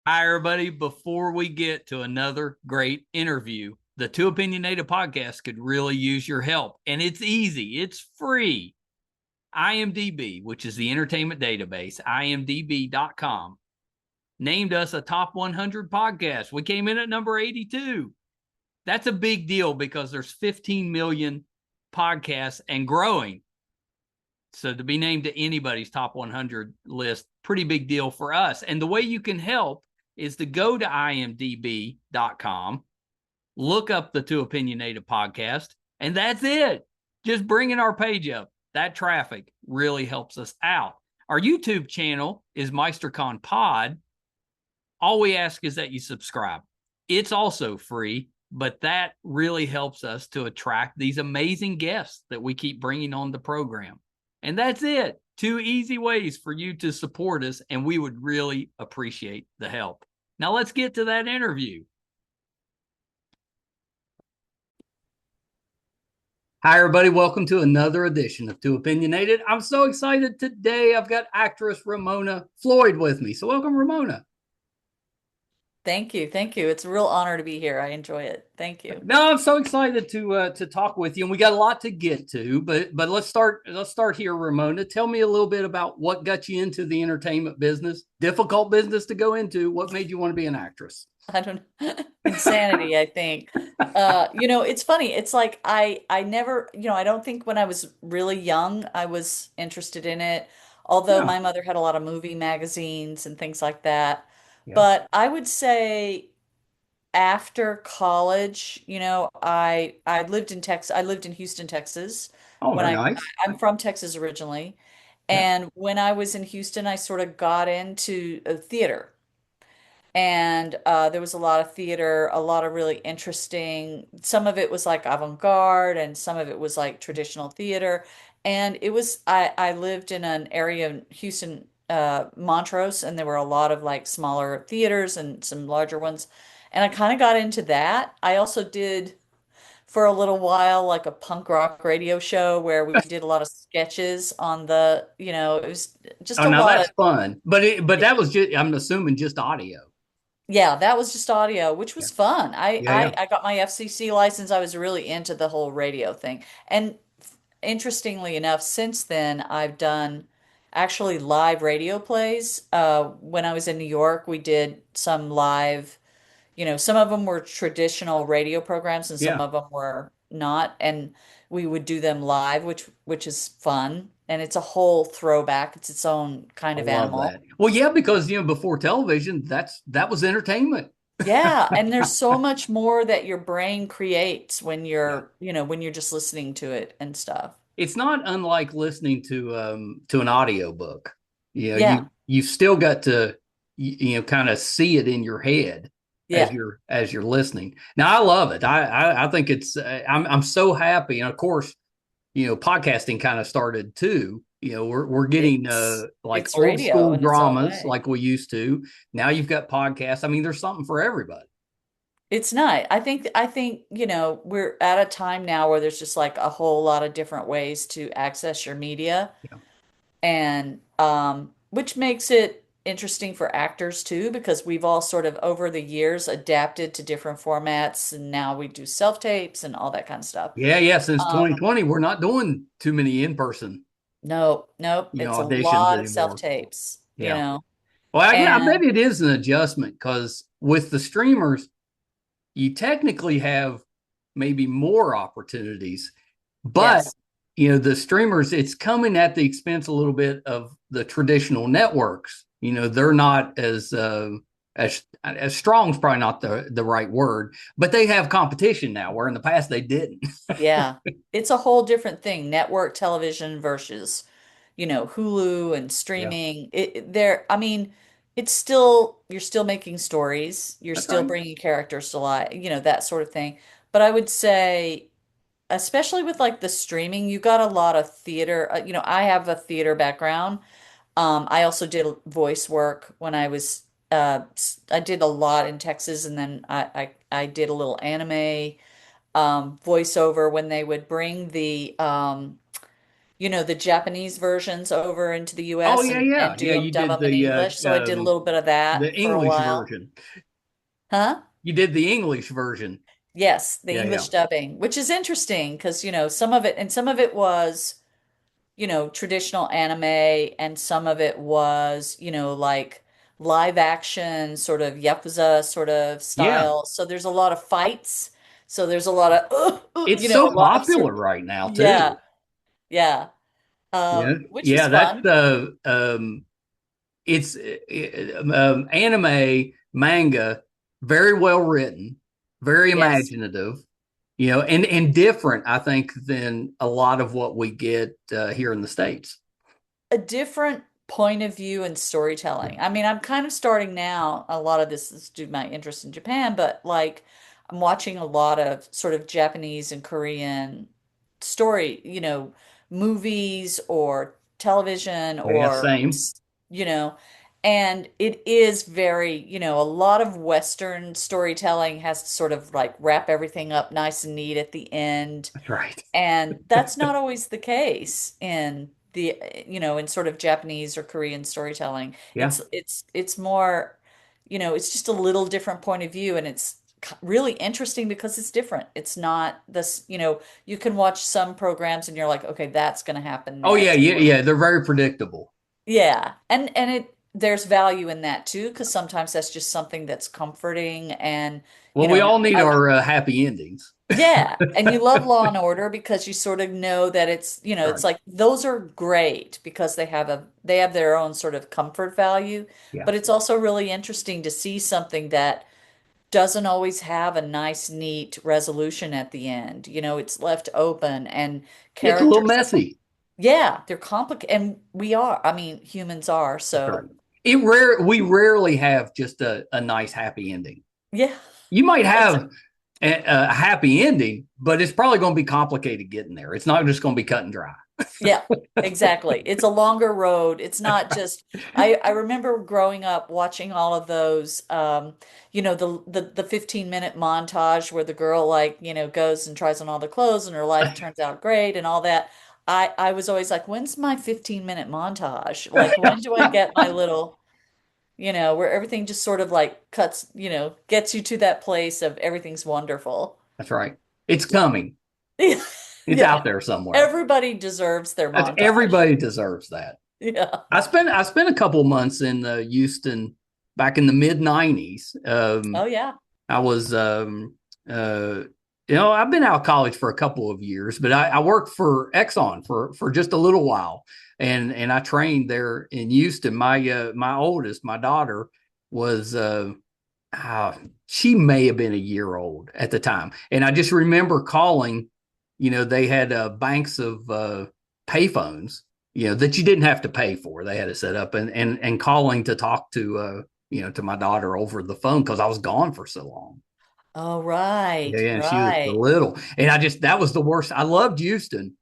Hi, everybody. Before we get to another great interview, the Two Opinionated podcast could really use your help. And it's easy, it's free. IMDb, which is the entertainment database, imdb.com, named us a top 100 podcast. We came in at number 82. That's a big deal because there's 15 million podcasts and growing. So to be named to anybody's top 100 list, pretty big deal for us. And the way you can help is to go to imdb.com, look up the Two Opinionated podcast, and that's it. Just bringing our page up. That traffic really helps us out. Our YouTube channel is MeisterCon Pod. All we ask is that you subscribe. It's also free, but that really helps us to attract these amazing guests that we keep bringing on the program. And that's it. Two easy ways for you to support us, and we would really appreciate the help. Now let's get to that interview. Hi, everybody. Welcome to another edition of Two Opinionated. I'm so excited today. I've got actress Ramona Floyd with me. So welcome, Ramona. Thank you. Thank you. It's a real honor to be here. I enjoy it. Thank you. No, I'm so excited to talk with you, and we got a lot to get to. But let's start here, Ramona. Tell me a little bit about what got you into the entertainment business. Difficult business to go into. What made you want to be an actress? I don't insanity, I think. It's funny. It's like I never, I don't think when I was really young I was interested in it, although Yeah, my mother had a lot of movie magazines and things like that. yeah. But I would say after college, I lived in Texas. I lived in Houston, Texas Oh, when very nice. I'm from Texas originally. Yeah. And when I was in Houston, I sort of got into theater. And there was a lot of theater, a lot of really interesting. Some of it was like avant-garde, and some of it was like traditional theater. And I lived in an area in Houston, Montrose, and there were a lot of like smaller theaters and some larger ones. And I kind of got into that. I also did for a little while like a punk rock radio show where we did a lot of sketches on it was just Oh, a now lot of. that's fun. But that was just, I'm assuming, just audio. Yeah, that was just audio, which Yeah. was fun. Yeah, yeah. I got my FCC license. I was really into the whole radio thing. And interestingly enough, since then, I've done actually live radio plays. When I was in New York, we did some live, some of them were traditional radio programs and some Yeah. of them were not. And we would do them live, which is fun. And it's a whole throwback. It's its own I kind of love animal. that. Well, yeah, because before television, that was entertainment. Yeah, and there's so much more that your brain creates when Yeah. when you're just listening to it and stuff. It's not unlike listening to an audiobook. Yeah. You've still got to kind of see it in your head as Yeah. you're listening. Now I love it. I think it's I'm so happy. And of course, podcasting kind of started too. We're getting like It's old radio school in its own dramas way. like we used to. Now you've got podcasts. I mean, there's something for everybody. It's not. I think, we're at a time now where there's just like a whole lot of different ways to access your media, Yeah. and which makes it interesting for actors too, because we've all sort of over the years adapted to different formats, and now we do self-tapes and all that kind of stuff. Yeah, yeah. Since Um, 2020, we're not doing too many in person, no, nope, it's a auditions lot of anymore. self-tapes, Yeah. Well, I bet and it is an adjustment because with the streamers, you technically have maybe more opportunities, but yes, the streamers, it's coming at the expense a little bit of the traditional networks. They're not as strong is probably not the right word, but they have competition now, where in the past they didn't. yeah, it's a whole different thing. Network television versus, Hulu and Yeah, streaming. There, I mean, it's still you're still making stories, you're that's still right. bringing characters to life, that sort of thing. But I would say, especially with like the streaming, you got a lot of theater. I have a theater background. I also did voice work when I did a lot in Texas, and then I did a little anime voiceover when they would bring the the Japanese versions over into the Oh US yeah, and yeah, yeah. You dub did them in English. So I did a little bit of that the for a English while. version. Huh? You did the English version. Yes, the Yeah, yeah, English dubbing, which is interesting because, some of it was, traditional anime, and some of it was, like live action, sort of Yakuza sort of yeah. style. So there's a lot of fights. So there's a lot of, It's a so lot of sort popular of, right now yeah, too. yeah, Yeah, which is yeah. That's fun. it's anime manga, very well written, very Yes. imaginative. And different, I think, than a lot of what we get here in the States. A different point of view and storytelling. I mean, I'm kind of starting now. A lot of this is due to my interest in Japan, but like I'm watching a lot of sort of Japanese and Korean story, movies or television Yeah, or, same. you know, and it is very, a lot of Western storytelling has to sort of like wrap everything up nice and neat at the end. That's right. And that's not always the case in in sort of Japanese or Korean storytelling. Yeah. It's more, it's just a little different point of view, and it's really interesting because it's different. It's not this, you can watch some programs and you're like, okay, that's going to happen Oh yeah, next. yeah, Or yeah. They're very predictable. yeah, and there's value in that too, because sometimes that's just something that's comforting, and Well, we all need our happy endings. yeah, and you love Law and Order because you sort of know that it's, it's Right. like those are great because they have their own sort of comfort value, Yeah. but it's also really interesting to see something that doesn't always have a nice, neat resolution at the end. It's left open, and It's a little characters, messy. yeah, they're complicated, and I mean, humans are, That's right. so We rarely have just a nice happy ending. yeah. You might That's have a happy ending, but it's probably going to be complicated getting there. It's not just going to be cut and dry. Yeah, exactly. It's a longer road. It's not just I remember growing up watching all of those the 15-minute montage where the girl like, goes and tries on all the clothes and her life turns out great and all that. I was always like, when's my 15-minute montage? Like when do I get my little, where everything just sort of like cuts, gets you to that place of everything's wonderful. That's right. It's coming. It's Yeah. out there somewhere. Everybody deserves their That's montage. everybody deserves that. Yeah. I spent a couple months in Houston back in the mid '90s. Oh yeah. I was uh, I've been out of college for a couple of years, but I worked for Exxon for just a little while, and I trained there in Houston. My oldest, my daughter, was uh, she may have been a year old at the time, and I just remember calling. They had banks of payphones, that you didn't have to pay for. They had it set up, and calling to talk to my daughter over the phone because I was gone for so long. Oh, Yeah, right, yeah, and she was right. little, and that was the worst. I loved Houston,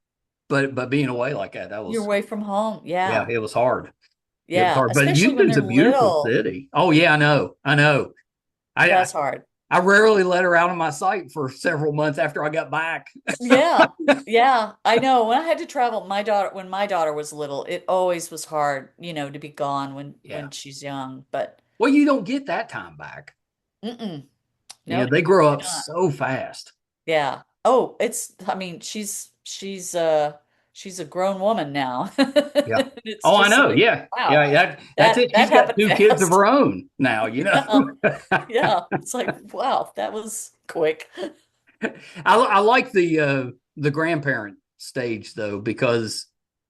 but being away like that, that You're was away from home. yeah, Yeah. it was hard. It was Yeah. hard. But Especially when Houston's they're a beautiful little. city. Oh yeah, I know. I I, That's hard. I rarely let her out of my sight for several months after I got back. Yeah. Yeah. I know. When I had to travel, when my daughter was little, it always was hard, to be gone Yeah. when she's young. But Well, you don't get that time back. mm-mm. Nope, They grow you do up not. so fast. Yeah. Oh, I mean, she's a grown woman now. Yeah. It's Oh, I just know. like, Yeah. wow, Yeah. That's it. that She's got happened two kids of fast. her own now, Yeah. Yeah. It's like, wow, that was quick. I like the grandparent stage though, because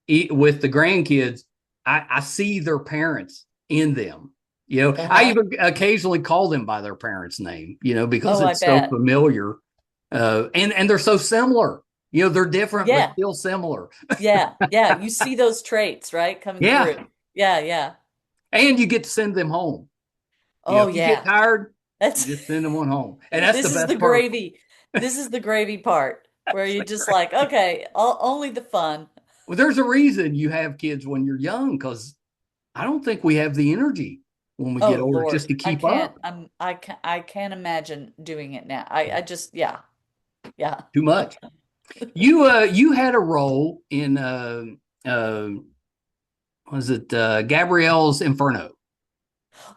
with the grandkids, I see their parents in them. I Uh-huh. even occasionally call them by their parents' name, because Oh, I it's so bet. familiar. And they're so similar. They're different, but Yeah. still similar. Yeah. Yeah. You see those traits, right? Coming Yeah. through. Yeah. Yeah. And you get to send them home. Oh, If you get yeah. tired, you That's just send them on home. And that's the this is the best part. gravy. This is the gravy part where you just like, okay, only the fun. Well, there's a reason you have kids when you're young, because I don't think we have the energy when we get Oh older just Lord, to keep up. I can't imagine doing it now. I just, yeah. Yeah. Too much. You had a role in uh was it Gabrielle's Inferno?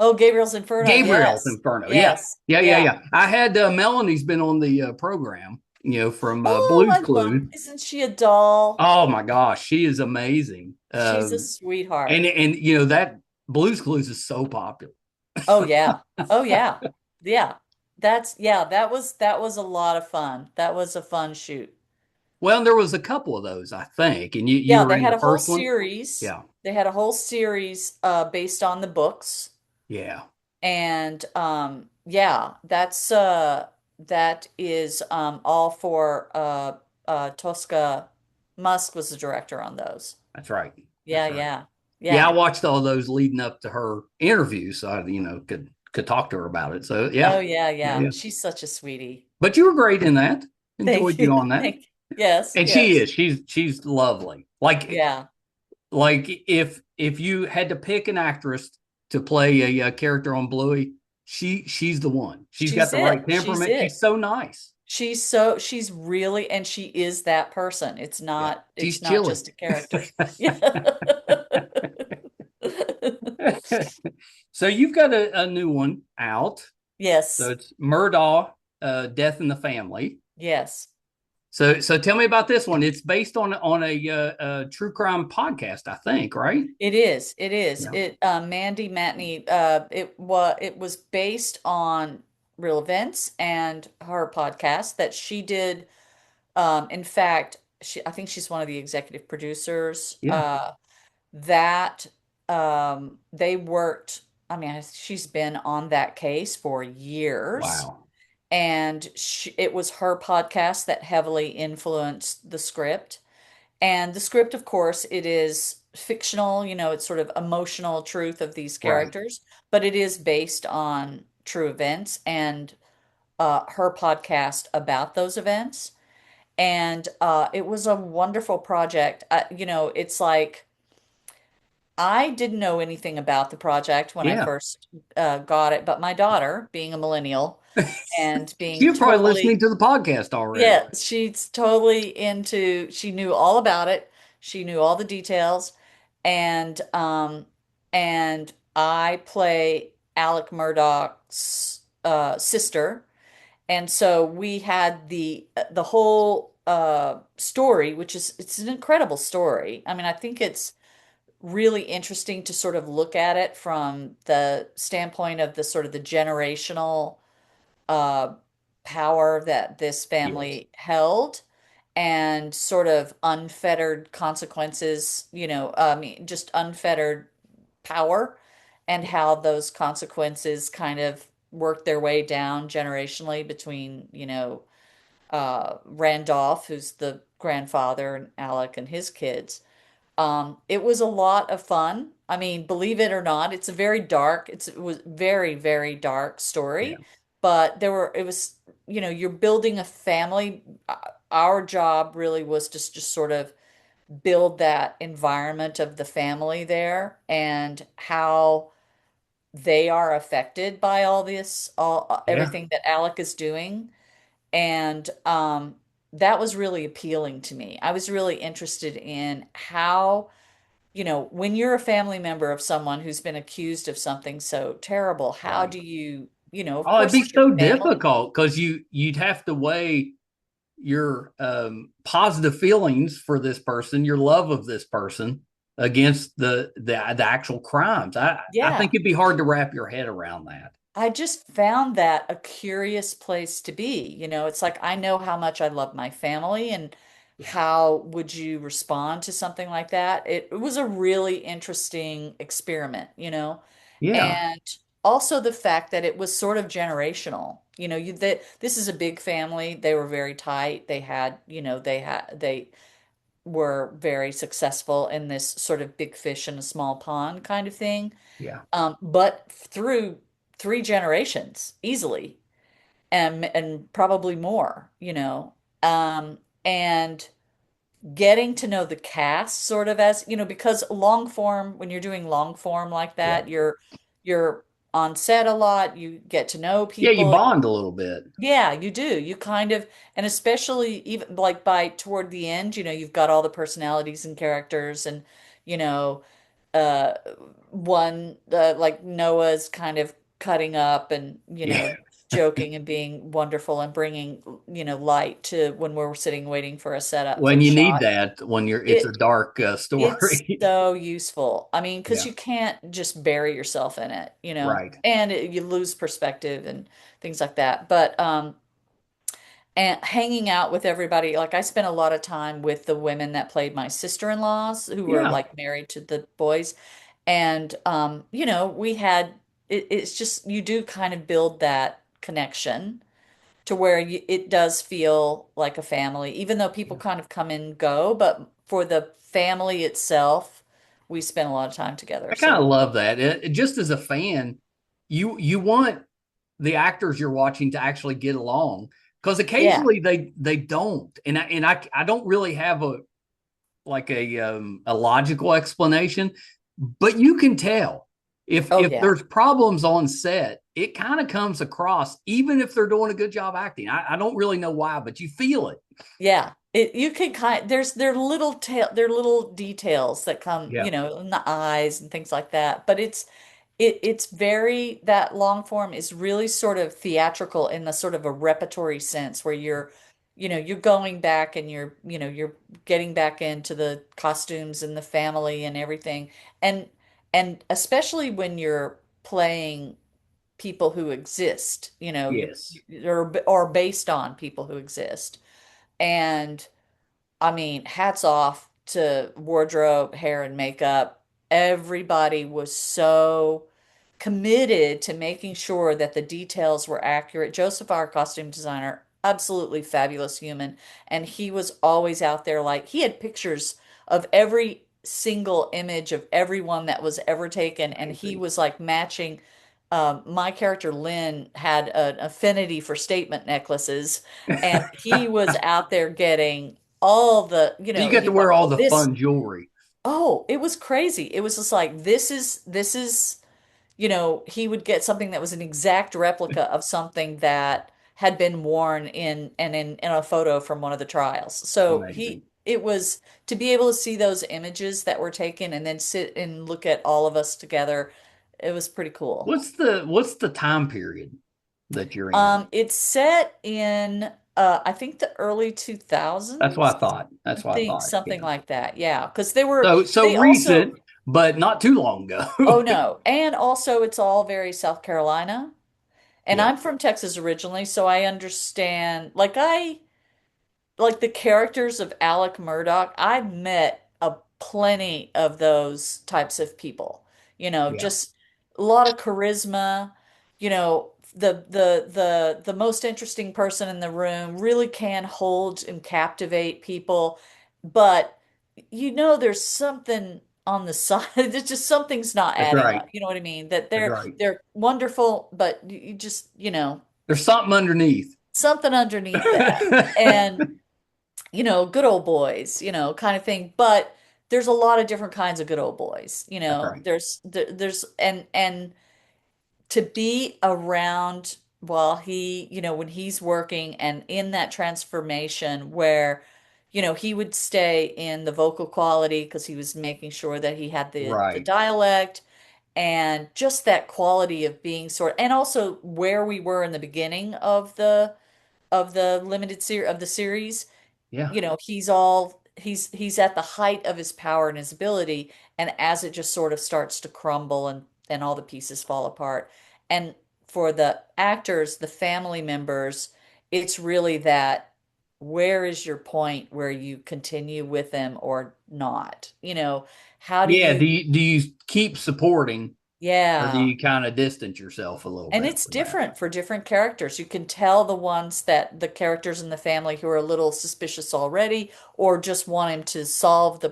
Oh, Gabriel's Inferno. Gabriel's Yes. Inferno. Yeah. Yes. Yeah, yeah, Yeah. yeah. I had Melanie's been on the program, from Oh, Blue's I love, Clues. isn't she a doll? Oh my gosh, she is amazing. She's a And sweetheart. that Blue's Clues is so popular. Oh yeah. Oh yeah. Yeah. That was a lot of fun. That was a fun shoot. Well, there was a couple of those, I think, and you Yeah, were they in had the a whole first one. series. Yeah, They had a whole series based on the books. yeah, And yeah, that is all for Tosca. Musk was the director on those. that's right. Yeah, That's right. yeah. Yeah, I Yeah. watched all those leading up to her interview, so I, could talk to her about it. So Oh yeah, yeah, yeah, yeah. yeah. She's such a sweetie. But you were great in that. Thank Enjoyed you you. on that. Thank you. Yes, And she yes. is. She's lovely. Yeah. Like if you had to pick an actress to play a character on Bluey, she's the one. She's got She's the right it. She's temperament. She's it. so nice. She's really, and she is that person. It's Yeah, not she's it's not chilly. just a character. Yeah. So you've got a new one out. So Yes. it's Murdaugh, Death in the Family. Yes. So tell me about this one. It's based on a true crime podcast, I think, right? It is. It is. Yeah. It Mandy Matney it was based on real events and her podcast that she did. In fact, I think she's one of the executive producers. Yeah. That they worked, I mean, she's been on that case for years. Wow. And it was her podcast that heavily influenced the script. And the script, of course, it is fictional, it's sort of emotional truth of these Right. characters, but it is based on true events and her podcast about those events. And it was a wonderful project. It's like I didn't know anything about the project when I Yeah. first got it, but my daughter, being a millennial and being You're probably listening totally, to the podcast already. yeah, she's totally she knew all about it. She knew all the details. And I play Alec Murdaugh's sister. And so we had the whole story, which it's an incredible story. I mean, I think it's really interesting to sort of look at it from the standpoint of the sort of the generational uh, power that this Yes. family held and sort of unfettered consequences, I mean, just unfettered power and how those consequences kind of work their way down generationally between, Randolph, who's the grandfather, and Alec and his kids. It was a lot of fun. I mean, believe it or not, it was very, very dark Yeah. story, but it was, you're building a family. Our job really was just sort of build that environment of the family there and how they are affected by all this, Yeah. everything that Alec is doing. And that was really appealing to me. I was really interested in how when you're a family member of someone who's been accused of something so terrible, how Right. do you, of Oh, it'd course be it's your so family. difficult because you'd have to weigh your positive feelings for this person, your love of this person against the actual crimes. I think Yeah. it'd be hard to wrap your head around that. I just found that a curious place to be. It's like I know how much I love my family and Yeah. how would you respond to something like that? It was a really interesting experiment. Yeah. And also the fact that it was sort of generational. This is a big family. They were very tight. They were very successful in this sort of big fish in a small pond kind of thing. Yeah. But through three generations easily, and probably more. And getting to know the cast sort of as, because long form, when you're doing long form like Yeah. that, you're on set a lot. You get to know Yeah, you people. bond a little bit. Yeah, you do. You kind of, and especially even like by toward the end, you've got all the personalities and characters, and you know, uh, one like Noah's kind of cutting up and Yeah. joking and being wonderful and bringing light to when we're sitting waiting for a setup for When the you need shot. that, when it's a It dark it's story. so useful. I mean, because Yeah. you can't just bury yourself in it, Right. and you lose perspective and things like that. But and hanging out with everybody, like I spent a lot of time with the women that played my sister-in-laws who were Yeah. like married to the boys. And we had it's just you do kind of build that connection to where it does feel like a family, even though people Yeah. kind of come and go, but for the family itself, we spend a lot of time together. I kind of So love that. Just as a fan, you want the actors you're watching to actually get along because yeah. occasionally they don't, and I don't really have a logical explanation, but you can tell Oh if yeah. there's problems on set, it kind of comes across, even if they're doing a good job acting. I don't really know why, but you feel it. Yeah. You can there are little details that come, Yeah, in the eyes and things like that. But it's very that long form is really sort of theatrical in the sort of a repertory sense where you're going back and you're getting back into the costumes and the family and everything. And and especially when you're playing people who exist, yes, or based on people who exist. And I mean, hats off to wardrobe, hair, and makeup. Everybody was so committed to making sure that the details were accurate. Joseph, our costume designer, absolutely fabulous human. And he was always out there, like, he had pictures of every single image of everyone that was ever taken. And he amazing. was like matching. My character Lynn had an affinity for statement necklaces, and he was out there getting all the, You get to he's like, wear all oh, the this, fun jewelry. oh, it was crazy. It was just like, this is, he would get something that was an exact replica of something that had been worn in a photo from one of the trials. So Amazing. it was to be able to see those images that were taken and then sit and look at all of us together. It was pretty cool. What's the time period that you're in? It's set in I think the early That's what I 2000s. thought. I That's what I think thought. something Yeah. like that. Yeah, because they were So they also recent, but not too long ago. oh no, and also it's all very South Carolina. And Yeah. I'm from Texas originally, so I understand like the characters of Alec Murdaugh. I've met a plenty of those types of people. Yeah. Just a lot of charisma. The most interesting person in the room really can hold and captivate people, but there's something on the side. There's just something's not That's adding right. up. You know what I mean? That That's they're right. they're wonderful, but you just, There's something underneath. something underneath that. That's And good old boys, kind of thing. But there's a lot of different kinds of good old boys. right. There's and to be around while when he's working and in that transformation where, he would stay in the vocal quality because he was making sure that he had the Right. dialect and just that quality of being and also where we were in the beginning of the limited series of the series. Yeah. He's at the height of his power and his ability, and as it just sort of starts to crumble and all the pieces fall apart. And for the actors, the family members, it's really that, where is your point where you continue with them or not? How do Yeah. you, Do you keep supporting or do yeah. you kind of distance yourself a little And bit it's from that? different for different characters. You can tell the characters in the family who are a little suspicious already, or just want him to solve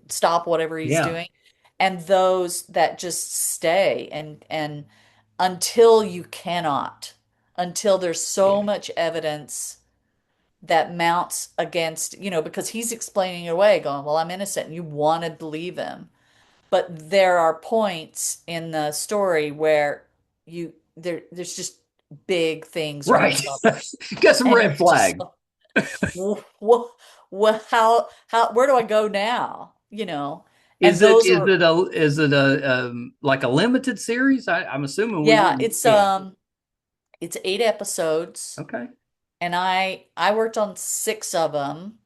stop whatever he's Yeah. doing. And those that just stay and until you cannot, until there's so Yeah. much evidence that mounts against, because he's explaining it away, going, well, I'm innocent, and you want to believe him. but there are points in the story where there's just big things are Right. uncovered, Got some and red you're just flags. how where do I go now? And Is it those is are it a is it a like a limited series? I'm assuming we yeah, wouldn't. Yeah. it's 8 episodes, Okay. and I worked on 6 of them,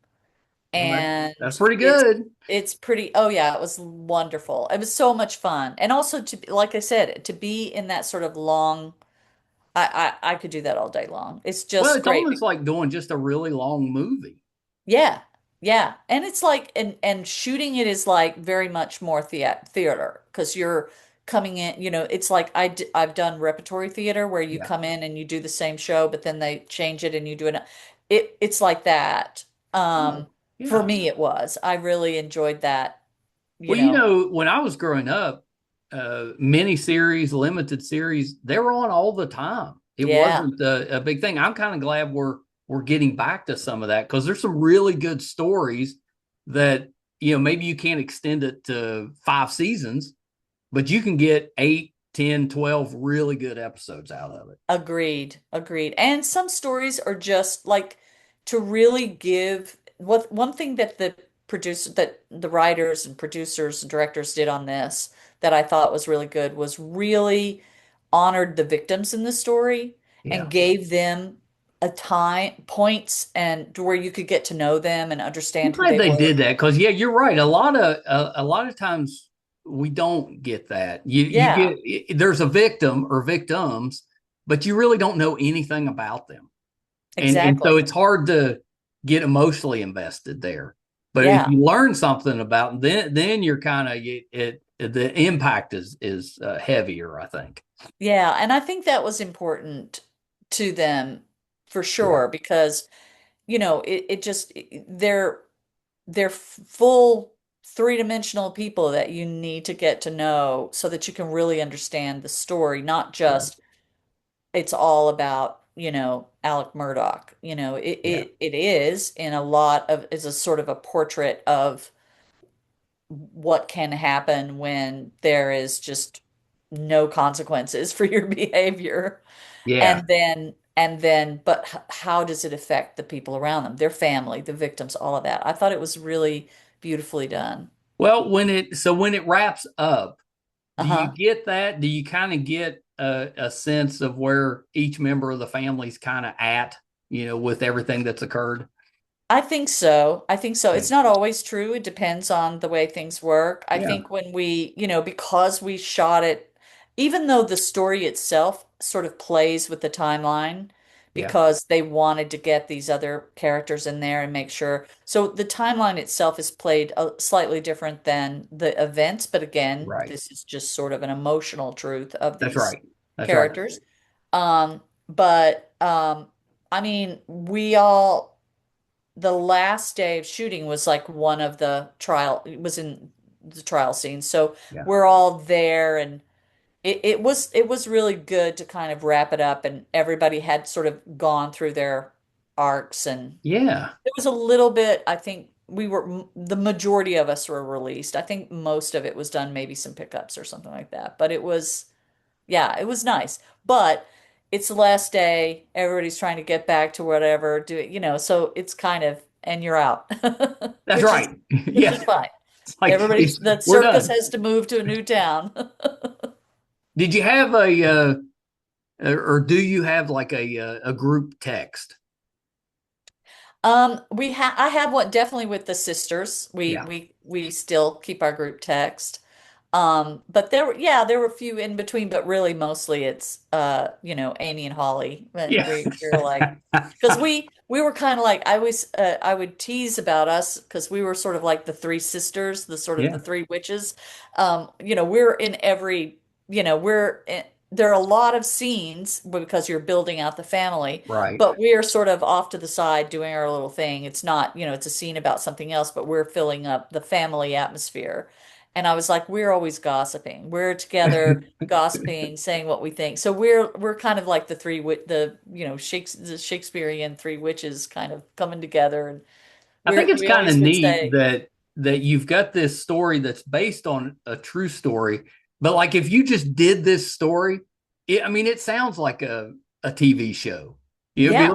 Well, and that's pretty it's good. it's pretty, oh yeah, it was wonderful. It was so much fun. And also like I said, to be in that sort of long, I could do that all day long. It's Well, just it's great. almost like doing just a really long movie. Yeah. Yeah. And it's like, and shooting it is like very much more theater, because you're coming in, it's like I've done repertory theater where you Yeah. come in and you do the same show, but then they change it and you do it's like that. Oh, For yeah. me it was. I really enjoyed that, you Well, know. when I was growing up, miniseries, limited series, they were on all the time. It Yeah. wasn't a big thing. I'm kind of glad we're getting back to some of that because there's some really good stories that maybe you can't extend it to 5 seasons, but you can get 8, 10, 12 really good episodes out of it. Agreed, agreed. And some stories are just like to really give what one thing that the writers and producers and directors did on this that I thought was really good was really honored the victims in the story and Yeah. gave them a time points and to where you could get to know them and I'm understand who glad they they were. did that because yeah, you're right. A lot of times we don't get that. You Yeah, get there's a victim or victims, but you really don't know anything about them, and so exactly. it's hard to get emotionally invested there. But if Yeah. you learn something about them, then you're kind of the impact is heavier, I think. Yeah, and I think that was important to them for Yeah. sure because it just they're full three-dimensional people that you need to get to know so that you can really understand the story, not Right. just it's all about, Alec Murdaugh. It Yeah. it it is in a lot of is a sort of a portrait of what can happen when there is just no consequences for your behavior. Yeah. But how does it affect the people around them, their family, the victims, all of that? I thought it was really beautifully done. Well, when it wraps up, do you Uh-huh. get that? Do you kind of get a sense of where each member of the family's kind of at, with everything that's occurred? I think so. I think so. Yeah. It's not always true. It depends on the way things work. I Yeah. think when because we shot it, even though the story itself sort of plays with the timeline, Yeah. because they wanted to get these other characters in there and make sure. So the timeline itself is played slightly different than the events, but again, Right. this is just sort of an emotional truth of That's these right. That's right. characters. But I mean, we all the last day of shooting was like one of the trial, it was in the trial scene. So Yeah. we're all there, and it was really good to kind of wrap it up, and everybody had sort of gone through their arcs, and Yeah. it was a little bit, I think the majority of us were released. I think most of it was done, maybe some pickups or something like that. But yeah, it was nice. But it's the last day. Everybody's trying to get back to whatever, do it, so it's kind of, and you're out, That's which is right. which Yeah. is fine. It's like Everybody's that we're circus done. has to move to a new town. Did you have or do you have like a group text? I have one definitely with the sisters. We Yeah. we we still keep our group text. But there were a few in between, but really mostly it's Amy and Holly. And Yeah. we were like, because we were kind of like, I would tease about us because we were sort of like the three sisters, the sort of the Yeah. three witches. We're in every, there are a lot of scenes because you're building out the family, Right. but we're sort of off to the side doing our little thing. It's not, it's a scene about something else, but we're filling up the family atmosphere. And I was like, we're always gossiping. We're together gossiping, saying what we think. So we're kind of like the the Shakespearean three witches kind of coming together. And I think it's we kind of always would neat say, that that you've got this story that's based on a true story, but like if you just did this story, I mean, it sounds like a TV show. Yeah.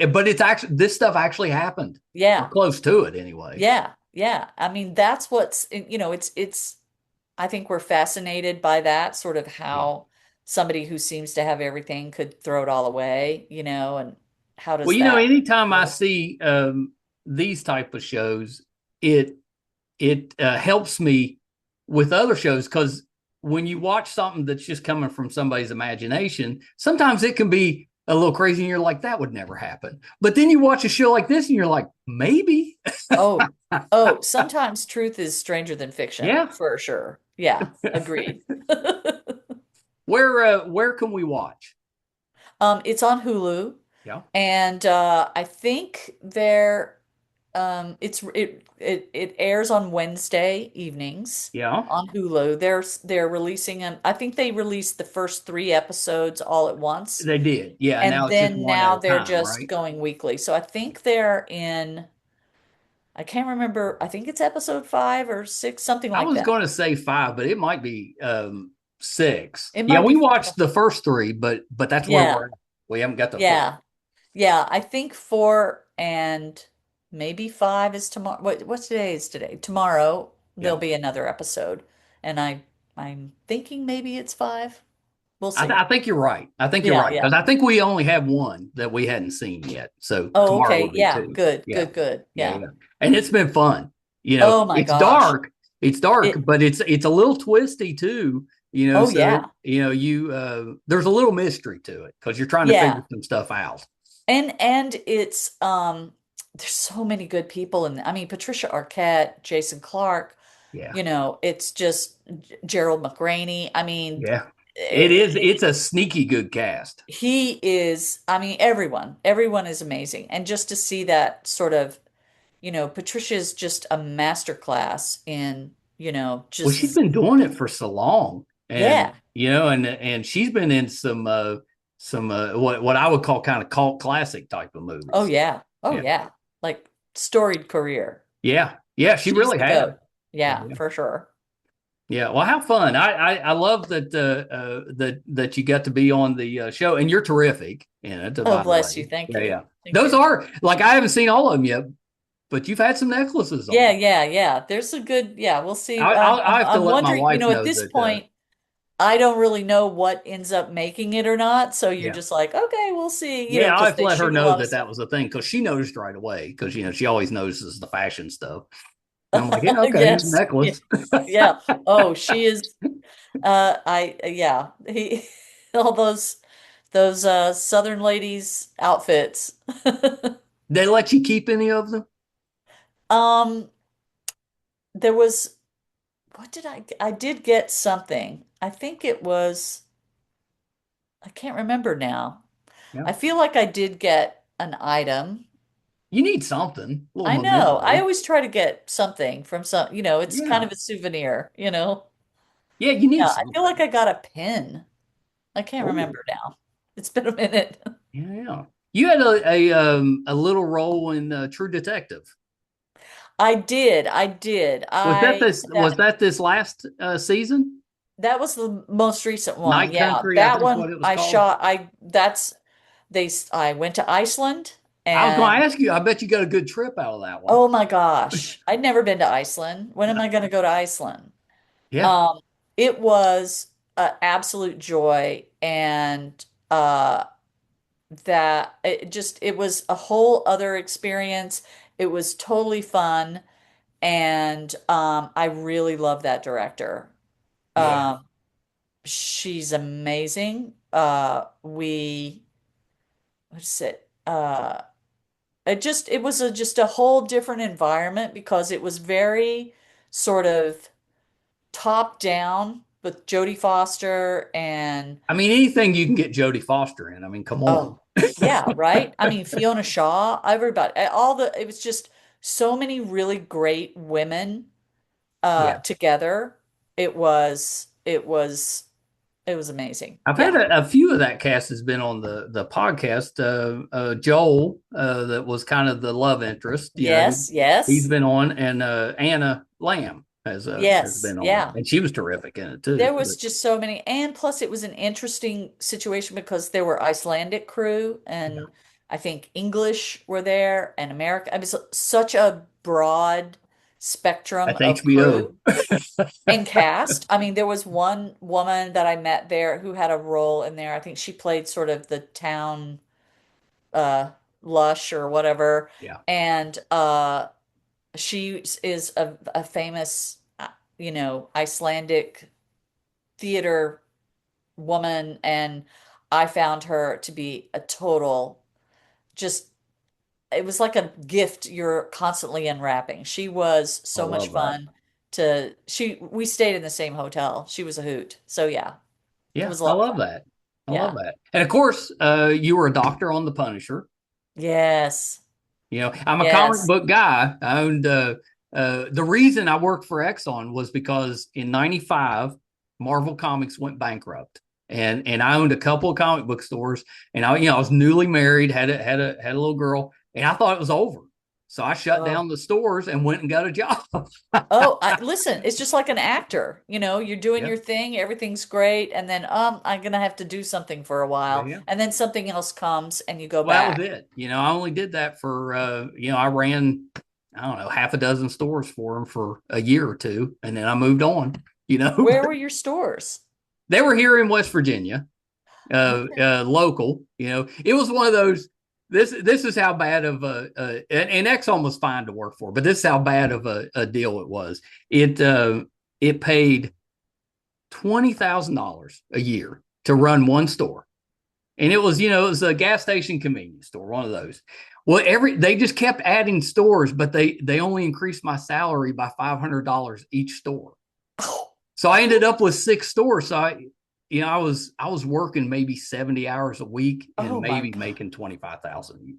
But it's actually this stuff actually happened or Yeah. close to it anyway. Yeah. Yeah. I mean, that's what's, it's I think we're fascinated by that sort of Yeah. how somebody who seems to have everything could throw it all away, and how Well, does that anytime I work? see these type of shows, it it helps me with other shows because when you watch something that's just coming from somebody's imagination, sometimes it can be a little crazy, and you're like, that would never happen. But then you watch a show like this, and you're like, maybe. Oh, oh, sometimes truth is stranger than fiction, Yeah. for sure. Yeah, agreed. Where can we watch? It's on Hulu, Yeah. and I think it airs on Wednesday evenings Yeah. on Hulu. They're releasing them. I think they released the first three episodes all at once, They did. Yeah. and Now it's just then one at now a they're time, just right? going weekly. So I think they're in. I can't remember. I think it's episode 5 or 6, something I like was that. going to say five, but it might be six. It Yeah, might we be. watched the first three, but that's where Yeah, we're at. We haven't got the fourth. yeah. Yeah, I think 4 and maybe 5 is tomorrow. What's today is today? Tomorrow there'll Yeah. be another episode. And I'm thinking maybe it's 5. We'll I see. think you're right. I think you're Yeah, right yeah. because I think we only have one that we hadn't seen yet. So Oh, tomorrow okay. will be Yeah, two. good, Yeah, good, good. yeah, Yeah. yeah. And it's been fun. Oh my It's gosh. dark. It's dark, It but it's a little twisty too. Oh So yeah. you there's a little mystery to it because you're trying to figure Yeah. some stuff out. And it's there's so many good people I mean Patricia Arquette, Jason Clarke, Yeah, it's just Gerald McRaney. I mean, yeah. It eh, is. It's a sneaky good cast. he is, I mean, everyone is amazing. And just to see that sort of, Patricia's just a masterclass in, Well, she's just, been doing it for so long, and yeah. and she's been in some what I would call kind of cult classic type of Oh movies. yeah. Oh Yeah, yeah. Like storied career. yeah, yeah. She She's really the has. goat. Yeah, Yeah, yeah. for sure. Yeah. Well, how fun! I love that that you got to be on the show, and you're terrific in it. Oh, By the bless way, you. Thank yeah, you. yeah. Thank Those you. are like I haven't seen all of them yet, but you've had some necklaces Yeah, on. yeah, yeah. There's a good, yeah, we'll see. I have to I'm let my wondering, wife at know this that. point, I don't really know what ends up making it or not. So you're Yeah. just like, okay, we'll see, Yeah, I because have to they let her shoot a know lot of that that stuff. was a thing because she noticed right away because she always notices the fashion stuff. And I'm like, yeah, okay, here's a Yes. Yeah. necklace. Yeah. Oh, she is yeah. All those Southern ladies outfits. They let you keep any of them? Um, there was what did I did get something. I think it was I can't remember now. Yeah. I feel like I did get an item. You need something, a little I know. I memento. always try to get something from it's kind Yeah. of a souvenir. Yeah, you need Yeah, I feel like something. I got a pin. I can't Oh, remember now. It's been a minute. yeah, yeah. You had a little role in True Detective. I did. I did. I Was that this last season? that was the most recent one. Night Yeah, Country, I that think is what one it was I called. shot. I went to Iceland I was going and to ask you. I bet you got a good trip out of that one. oh my gosh, I'd never been to Iceland. When am I going to go to Iceland? Yeah. Um, it was an absolute joy and that it was a whole other experience. It was totally fun and I really love that director. Yeah. Um, she's amazing. What is it? It was just a whole different environment because it was very sort of top down with Jodie Foster and I mean, anything you can get Jodie Foster in. I mean, come on. oh yeah, right? I mean Fiona Shaw, everybody, it was just so many really great women Yeah. together. It was It was amazing. I've had Yeah. a few of that cast has been on the podcast. Joel, that was kind of the love interest, Yes, he's yes, been on, and Anna Lamb has yes, been on, yeah. and she was terrific in it too. There was But just so many, and plus it was an interesting situation because there were Icelandic crew yeah, and I think English were there and America. I mean, such a broad spectrum that's of HBO. crew and cast. I mean, there was one woman that I met there who had a role in there. I think she played sort of the town uh lush or whatever. Yeah, And she is a famous Icelandic theater woman, and I found her to be a total just it was like a gift you're constantly unwrapping. She was I so much love that. fun we stayed in the same hotel. She was a hoot. So yeah, it Yeah, was a I lot of love fun. that. I love Yeah. that. And of course, you were a doctor on The Punisher. Yes. I'm a comic Yes. book guy. I owned the reason I worked for Exxon was because in '95 Marvel Comics went bankrupt, and I owned a couple of comic book stores, and I was newly married, had a little girl, and I thought it was over, so I shut Oh. down the stores and went and got a job. Oh, listen, it's just like an actor. You're doing Yeah, your thing, everything's great, and then I'm gonna have to do something for a yeah, while, yeah. and then something else comes and you go Well, that was back. it. I only did that for I ran, I don't know, half a dozen stores for them for a year or two, and then I moved on. You know, Where were your stores? they were here in West Virginia, Okay. local. It was one of those. This is how bad of and Exxon was fine to work for, but this is how bad of a deal it was. It paid $20,000 a year to run one store, and it was a gas station convenience store, one of those. Well, they just kept adding stores, but they only increased my salary by $500 each store. Oh, So I ended up with six stores. So I was working maybe 70 hours a week and oh my maybe God. making 25,000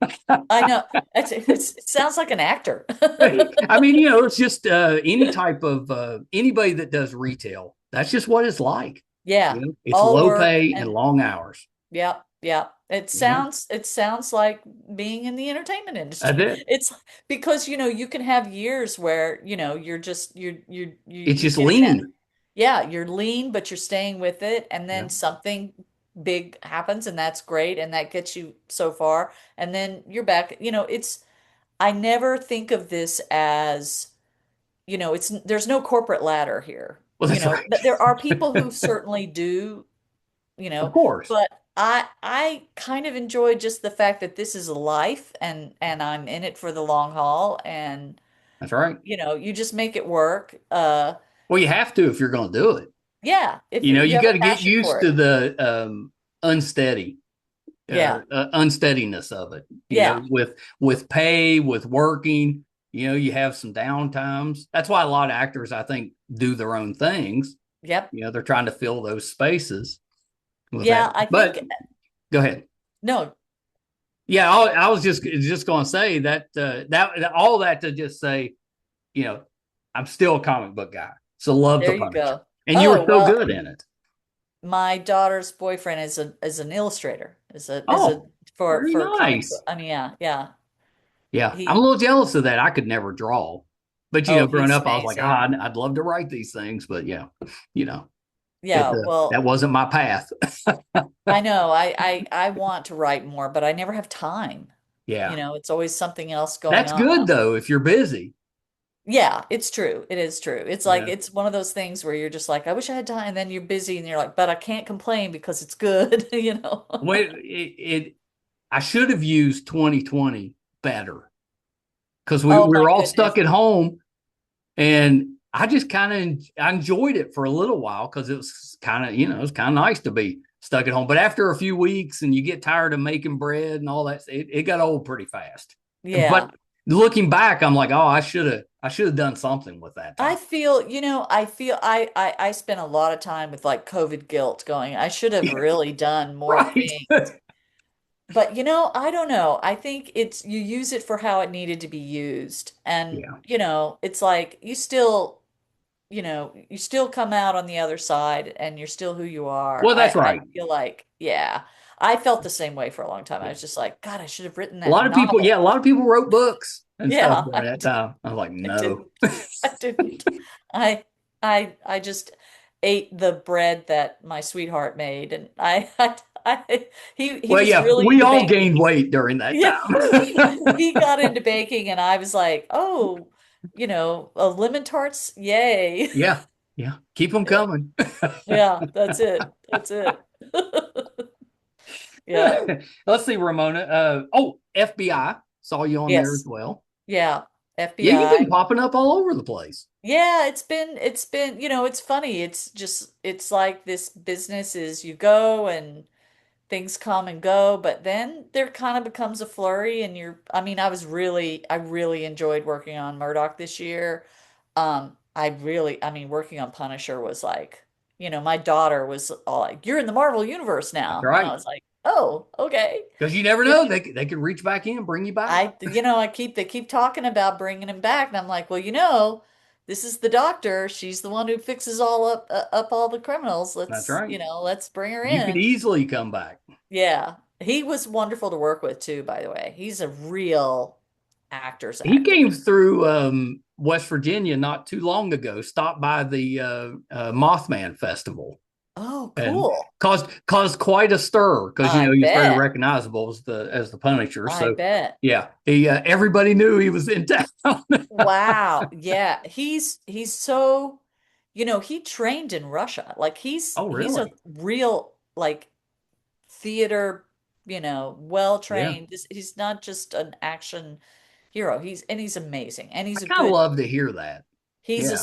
a I know. It sounds like an actor. year. I mean, it's just any type of anybody that does retail. That's just what it's like. Yeah. It's All low work pay and and long hours. yeah, yeah. It You know, sounds like being in the entertainment that's industry. it. It's because you can have years where you're just It's you're just getting that. lean. Yeah, you're lean, but you're staying with it, and Yeah. then something big happens, and that's great, and that gets you so far, and then you're back. I never think of this as, there's no corporate ladder here. Well, that's right. There are people who certainly do, Of course. but I kind of enjoy just the fact that this is a life and I'm in it for the long haul, and That's right. you just make it work. Well, you have to if you're going to do it. Yeah, if you You have got a to get passion for used it. to the unsteady Yeah. unsteadiness of it. Yeah. With pay, with working. You have some downtimes. That's why a lot of actors, I think, do their own things. Yep. They're trying to fill those spaces with that. Yeah, I But think go ahead. no, Yeah, I was just going to say that all that to just say, you know, I'm still a comic book guy, so love the there you Punisher, go. and you were Oh, so well, good in it. my daughter's boyfriend is an illustrator. Is a Oh, very for comic book. nice. I mean, yeah, yeah. Yeah, I'm a He little jealous of that. I could never draw, but oh, growing he's up, I was like, amazing. I'd love to write these things, but yeah, you know, it Yeah, that well, wasn't my path. I know. I want to write more, but I never have time. Yeah, It's always something else going that's on. good though if you're busy. Yeah, it's true. It is true. It's like Yeah. it's one of those things where you're just like, I wish I had time, and then you're busy and you're like, but I can't complain because it's good. Wait, I should have used 2020 better because we Oh we my were all goodness. stuck at home, and I just I enjoyed it for a little while because it was it was kind of nice to be stuck at home. But after a few weeks and you get tired of making bread and all that, it got old pretty fast. Yeah. But looking back, I'm like, oh, I should have done something with that time. I spent a lot of time with like COVID guilt going, I should have really done more Right. things. But I don't know. I think it's you use it for how it needed to be used. And Yeah. it's like you still, you still come out on the other side and you're still who you are. Well, that's I right. feel like, yeah, I felt the same way for a long time. I Yeah. was just like, God, I should have written A that lot of people, yeah, a novel. lot of people wrote books and stuff Yeah, during that time. I was like, I no. didn't. I didn't. I I just ate the bread that my sweetheart made, and he Well, was yeah, really we into all baking. gained weight during that Yeah, time. he got into baking, and I was like, oh, lemon tarts, yay. Yeah, yeah, keep them Yeah, coming. yeah, that's it. That's it. Yeah. Let's see, Ramona. Oh, FBI. Saw you on there as Yes. well. Yeah. Yeah, you've FBI. been popping up all over the place. Yeah, it's been, it's funny. It's like this business is you go and things come and go, but then there kind of becomes a flurry and I mean, I really enjoyed working on Murdaugh this year. I mean, working on Punisher was like, my daughter was all like, "You're in the Marvel universe That's now." And I right. was like, "Oh, okay." Because you never know, they could reach back in, bring you back. They keep talking about bringing him back, and I'm like, well, this is the doctor. She's the one who fixes up all the criminals. That's right. Let's bring her You could in. easily come back. Yeah, he was wonderful to work with too, by the way. He's a real actor's He actor. came through West Virginia not too long ago, stopped by the Mothman Festival, Oh, and cool. caused quite a stir because I he was very bet. recognizable as the Punisher. I So bet. yeah, he everybody knew he was in town. Wow. Yeah, he's so, he trained in Russia. Like Oh, he's a really? real like theater, well Yeah. trained. He's not just an action hero. He's amazing. And I kind of love to hear that. he's a Yeah.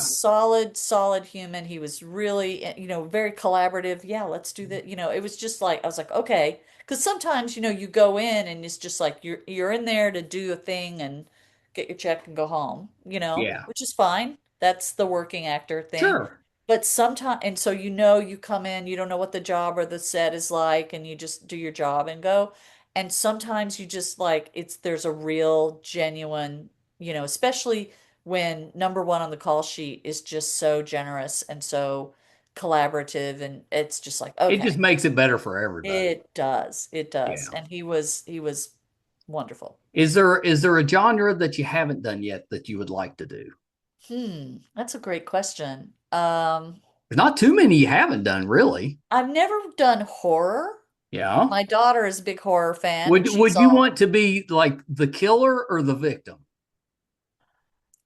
solid human. He was really, very collaborative. Yeah, let's do that. It was just like I was like, okay, because sometimes, you go in and it's just like you're in there to do a thing and get your check and go home, Yeah. which is fine. That's the working actor thing. Sure. But sometimes, and so you come in, you don't know what the job or the set is like, and you just do your job and go. And sometimes you just like there's a real genuine, especially when number one on the call sheet is just so generous and so collaborative, and it's just like, It just okay, makes it better for everybody. it does. Yeah. And he was wonderful. Is there a genre that you haven't done yet that you would like to do? That's a great question. There's not too many you haven't done, really. I've never done horror. Yeah. My daughter is a big horror fan, and Would she's you all, want to be like the killer or the victim?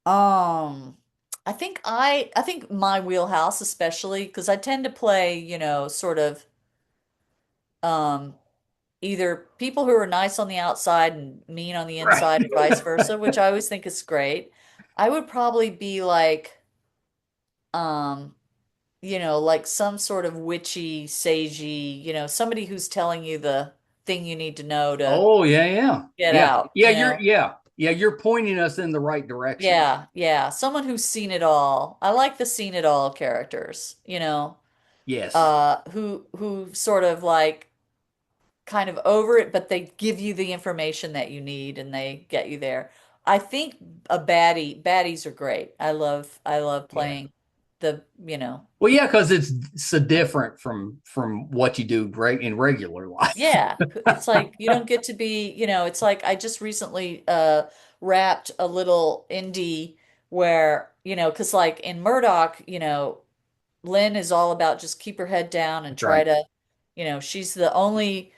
um, I think my wheelhouse, especially because I tend to play, sort of, um, either people who are nice on the outside and mean on the Right. inside, or vice versa, which I always think is great. I would probably be like, um, like some sort of witchy, sagey, somebody who's telling you the thing you need to know to Oh, yeah, yeah. get Yeah. out, Yeah, you're pointing us in the right direction. Yeah, yeah. Someone who's seen it all. I like the seen it all characters, Yes. who sort of like kind of over it, but they give you the information that you need and they get you there. I think baddies are great. I love Yeah. playing the, you know, Well, yeah, because it's so different from what you do great in regular life. yeah, it's like you don't get to be, it's like I just recently wrapped a little indie where, 'cause like in Murdoch, Lynn is all about just keep her head down and That's try right. to, she's the only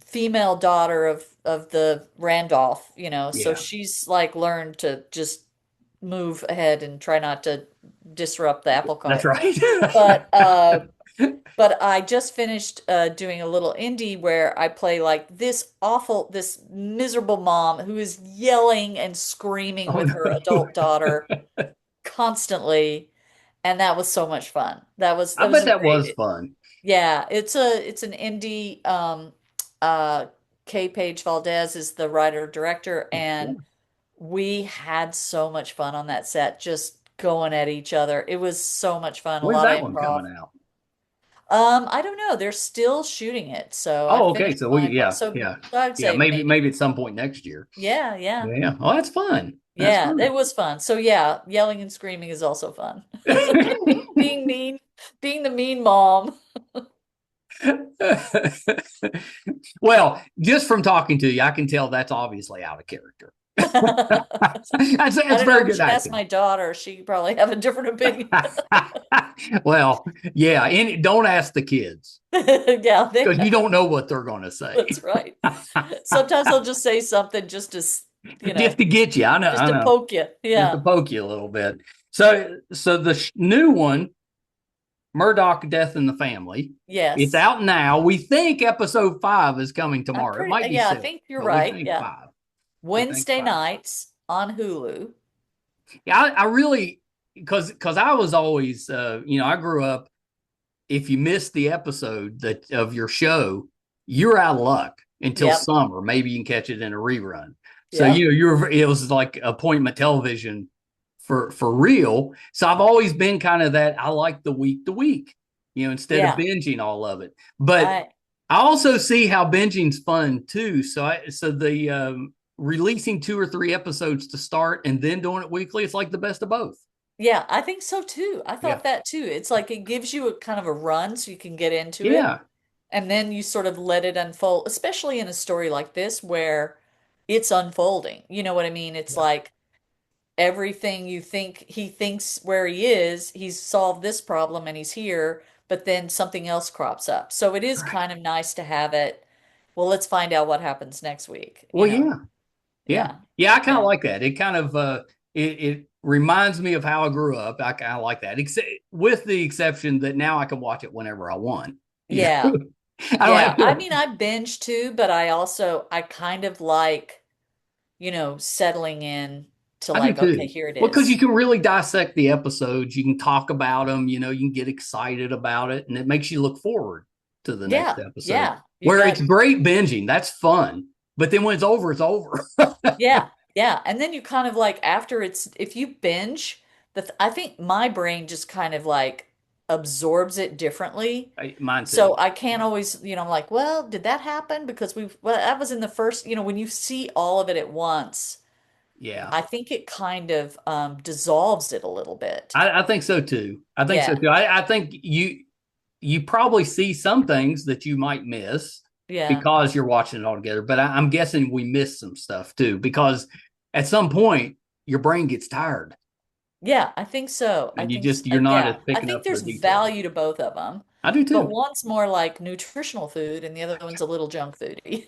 female daughter of the Randolph, so Yeah. she's like learned to just move ahead and try not to disrupt the apple That's cart. right. But but I just finished doing a little indie where I play like this miserable mom who is yelling and screaming Oh with her no. adult daughter constantly, and that was so much fun. I That was bet a that was great, fun. yeah, it's an indie. Uh, K. Page Valdez is the writer director, Yeah. and we had so much fun on that set, just going at each other. It was so much fun. A When's lot of that one improv. coming out? I don't know. They're still shooting it, so I Oh, okay. finished So mine. yeah, So yeah, I would yeah. say maybe. Maybe at some point next year. Yeah, yeah, Yeah. Oh, that's fun. That's yeah. fun. It was fun. So yeah, yelling and screaming is also fun. Being mean, being the mean mom. Well, just from talking to you, I can tell that's obviously out of character. I That's don't know. very We good should ask acting. my daughter. She probably have a different opinion. Well, yeah, and don't ask the kids Yeah, because you don't know what they're going to say. that's right. Sometimes they'll just say something just to, you Just know, to get you. just I to know. poke you. Just to Yeah. poke you a little bit. So the new one, Murdaugh Death in the Family, it's Yes. out now. We think episode 5 is coming I'm tomorrow. It pretty, might be yeah, I 6, think you're but we right. think Yeah. 5. We think Wednesday 5. nights on Hulu. Yeah, I really because I was always I grew up. If you missed the episode that of your show, you're out of luck until Yep. summer. Maybe you can catch it in a rerun. So Yep. it was like appointment television for real. So I've always been kind of that. I like the week to week, instead of Yeah. binging all of it. But I I also see how binging's fun too. So the releasing 2 or 3 episodes to start and then doing it weekly, it's like the best of both. Yeah, I think so too. I Yeah. thought that too. It's like it gives you a kind of a run so you can get into it, Yeah. and then you sort of let it unfold, especially in a story like this where it's unfolding. You know what I mean? It's Yeah. like everything you think he thinks where he is, he's solved this problem and he's here, but then something else crops up. So it is Right. kind of nice to have it. Well, let's find out what happens next week, Well, yeah. Yeah. Yeah. Yeah, I kind of Yeah. like that. It kind of it reminds me of how I grew up. I kind of like that. Except with the exception that now I can watch it whenever I want. You Yeah. know? I don't Yeah. have I to. mean, I binge too, but I kind of like, settling in to I do like, okay, too. here it Well, because you is. can really dissect the episodes, you can talk about them, you can get excited about it, and it makes you look forward to the next Yeah. episode. Yeah. You Where it's got, great binging, that's fun. But then when it's over, it's over. yeah. Yeah. And then you kind of like, after if you binge, I think my brain just kind of like absorbs it differently. Mine too. So I can't Yeah. always, I'm like, well, did that happen? Because well, that was in the first, when you see all of it at once, Yeah. I think it kind of dissolves it a little bit. I think so too. I think so Yeah. too. I think you probably see some things that you might miss Yeah. because you're watching it all together. But I'm guessing we miss some stuff too because at some point your brain gets tired Yeah, I think so. and you're not as I picking think up the there's details. value to both of them, I do but too, one's more like nutritional food and the other one's a little junk foody.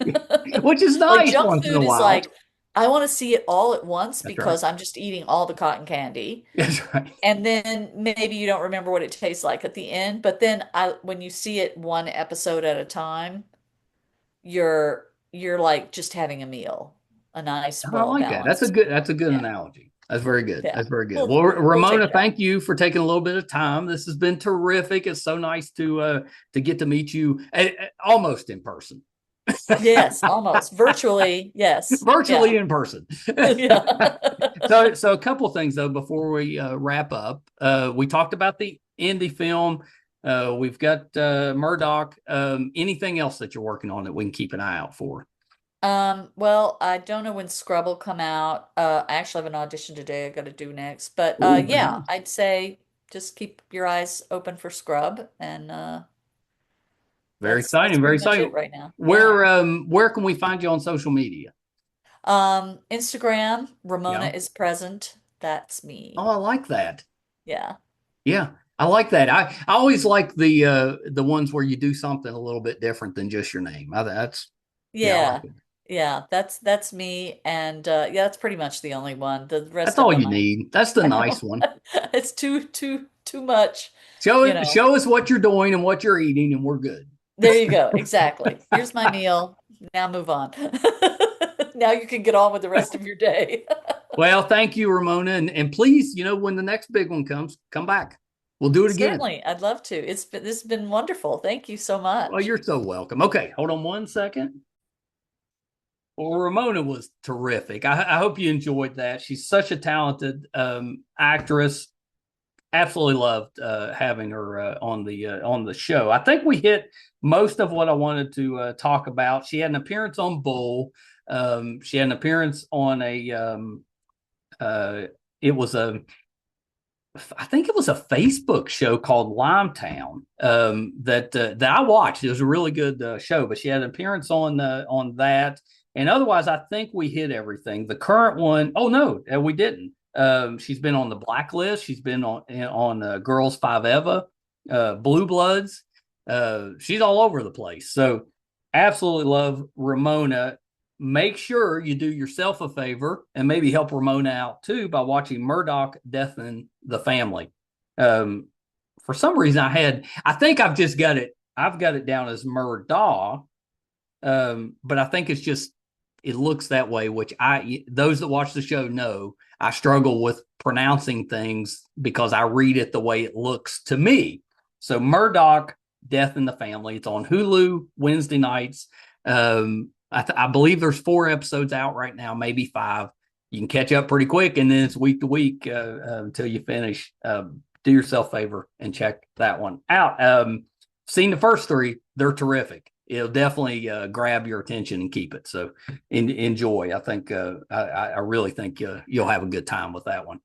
which is Like nice junk once in a food is while. like, I want to see it all at once That's right. because I'm just eating all the cotton candy. That's right. And then maybe you don't remember what it tastes like at the end, but then when you see it one episode at a time, you're like just having a meal, a nice, I well like that. balanced. That's a good Yeah, analogy. That's very good. yeah. That's very good. We'll Well, we'll take Ramona, that. thank you for taking a little bit of time. This has been terrific. It's so nice to get to meet you almost in person. Yes, almost. Virtually, yes. Yeah. Virtually in person. Yeah. So a couple things though before we wrap up. We talked about the indie film. We've got Murdaugh. Anything else that you're working on that we can keep an eye out for? Well, I don't know when Scrub will come out. I actually have an audition today I got to do next. But Ooh, very yeah, nice. I'd say just keep your eyes open for Scrub and Very that's exciting. Very pretty much it exciting. right now. Yeah. Where can we find you on social media? Instagram, Ramona Yeah. is present. That's Oh, me. I like that. Yeah. Yeah, I like that. I always like the ones where you do something a little bit different than just your name. That's yeah, I like Yeah. it. Yeah, that's me and yeah, that's pretty much the only one. The That's rest of all them you need. That's the I nice know. one. It's too much, you know. Show us what you're doing and what you're eating, and we're good. There you go. Exactly. Here's my meal. Now move on. Now you can get on with the rest of your day. Well, thank you, Ramona, and please, when the next big one comes, come back. We'll do it again. Certainly, I'd love to. This has been wonderful. Thank you so Well, much. you're so welcome. Okay, hold on one second. Well, Ramona was terrific. I hope you enjoyed that. She's such a talented actress. absolutely loved having her on the show. I think we hit most of what I wanted to talk about. She had an appearance on Bull. She had an appearance on it was I think it was a Facebook show called Limetown that I watched. It was a really good show, but she had an appearance on that. And otherwise, I think we hit everything. The current one, oh no, we didn't. She's been on the Blacklist. She's been on Girls Five Eva, Blue Bloods. She's all over the place. So absolutely love Ramona. Make sure you do yourself a favor and maybe help Ramona out too by watching Murdaugh, Death and the Family. For some reason, I think I've just got it. I've got it down as Murdaugh, but I think it looks that way. Which those that watch the show know I struggle with pronouncing things because I read it the way it looks to me. So Murdaugh, Death in the Family. It's on Hulu Wednesday nights. I believe there's 4 episodes out right now, maybe 5. You can catch up pretty quick, and then it's week to week until you finish. Do yourself a favor and check that one out. Seen the first 3; they're terrific. It'll definitely grab your attention and keep it. So enjoy. I think I really think you'll have a good time with that one.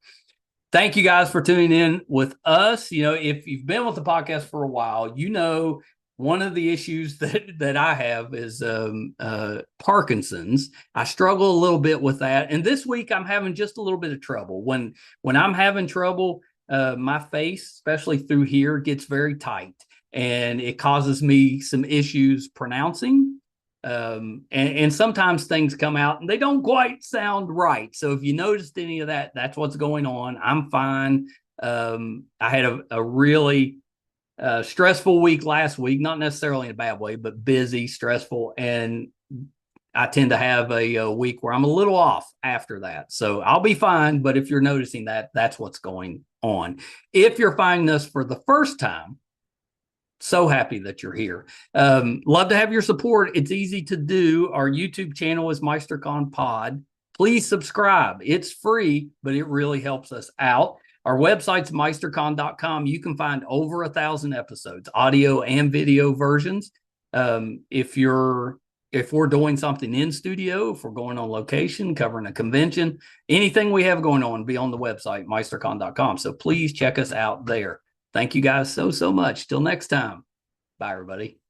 Thank you guys for tuning in with us. If you've been with the podcast for a while, one of the issues that I have is Parkinson's. I struggle a little bit with that. And this week I'm having just a little bit of trouble. When I'm having trouble, my face, especially through here, gets very tight. And it causes me some issues pronouncing. And sometimes things come out and they don't quite sound right. So if you noticed any of that, that's what's going on. I'm fine. I had a really stressful week last week, not necessarily in a bad way, but busy, stressful. And I tend to have a week where I'm a little off after that. So I'll be fine. But if you're noticing that, that's what's going on. If you're finding this for the first time, so happy that you're here. Love to have your support. It's easy to do. Our YouTube channel is MeisterCon Pod. Please subscribe. It's free, but it really helps us out. Our website's meistercon.com. You can find over 1,000 episodes, audio and video versions. If we're doing something in studio, if we're going on location, covering a convention, anything we have going on, be on the website, meistercon.com. So please check us out there. Thank you guys so much. Till next time. Bye, everybody.